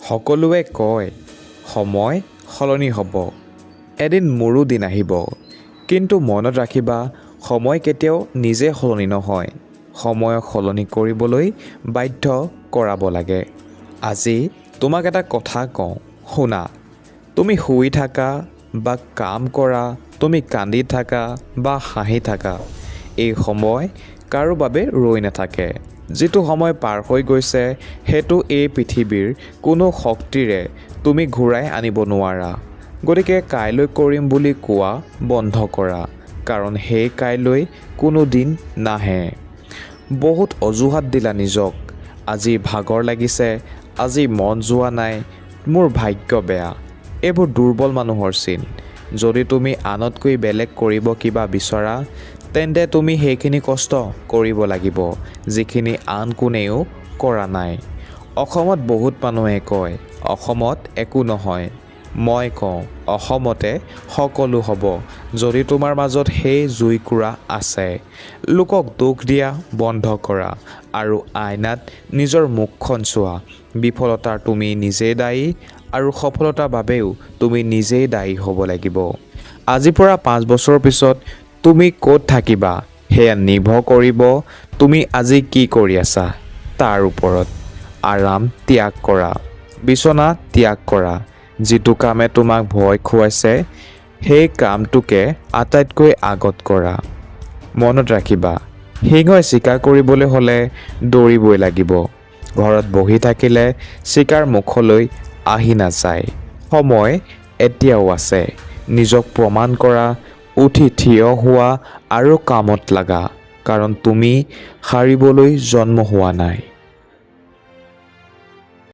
সকলোৱে কয় সময় সলনি হ'ব, এদিন মোৰো দিন আহিব, কিন্তু মনত ৰাখিবা সময় কেতিয়াও নিজে সলনি নহয়, সময়ক সলনি কৰিবলৈ বাধ্য কৰাব লাগে। আজি তোমাক এটা কথা কওঁ, শুনা। তুমি শুই থাকা বা কাম কৰা, তুমি কান্দি থাকা বা হাঁহি থাকা, এই সময় কাৰো বাবে ৰৈ নাথাকে। যিটো সময় পাৰ হৈ গৈছে সেইটো এই পৃথিৱীৰ কোনো শক্তিৰে তুমি ঘূৰাই আনিব নোৱাৰা। গতিকে কাইলৈ কৰিম বুলি কোৱা বন্ধ কৰা, কাৰণ সেই কাইলৈ কোনো দিন নাহে। বহুত অজুহাত দিলা নিজক, আজি ভাগৰ লাগিছে, আজি মন যোৱা নাই, মোৰ ভাগ্য বেয়া, এইবোৰ দুৰ্বল মানুহৰ চিন। যদি তুমি আনতকৈ বেলেগ কৰিব কিবা বিচৰা, তেন্তে তুমি সেইখিনি কষ্ট কৰিব লাগিব যিখিনি আন কোনেও কৰা নাই। অসমত বহুত মানুহে কয় অসমত একো নহয়। মই কওঁ অসমতে সকলো হ'ব, যদি তোমাৰ মাজত সেই জুইকুৰা আছে। লোকক দোষ দিয়া বন্ধ কৰা আৰু আইনাত নিজৰ মুখখন চোৱা। বিফলতাৰ তুমি নিজেই দায়ী আৰু সফলতাৰ বাবেও তুমি নিজেই দায়ী হ'ব লাগিব। আজিৰ পৰা 5 বছৰৰ পিছত তুমি ক'ত থাকিবা সেয়া নিৰ্ভৰ কৰিব তুমি আজি কি কৰি আছা তাৰ ওপৰত। আৰাম ত্যাগ কৰা, বিচনা ত্যাগ কৰা। যিটো কামে তোমাক ভয় খুৱাইছে সেই কামটোকে আটাইতকৈ আগত কৰা। মনত ৰাখিবা, সিংহই চিকাৰ কৰিবলৈ হ'লে দৌৰিবই লাগিব। ঘৰত বহি থাকিলে চিকাৰ মুখলৈ আহি নাযায়। সময় এতিয়াও আছে, নিজক প্ৰমাণ কৰা, উঠি থিয় হোৱা আৰু কামত লাগা, কাৰণ তুমি হাৰিবলৈ জন্ম হোৱা নাই।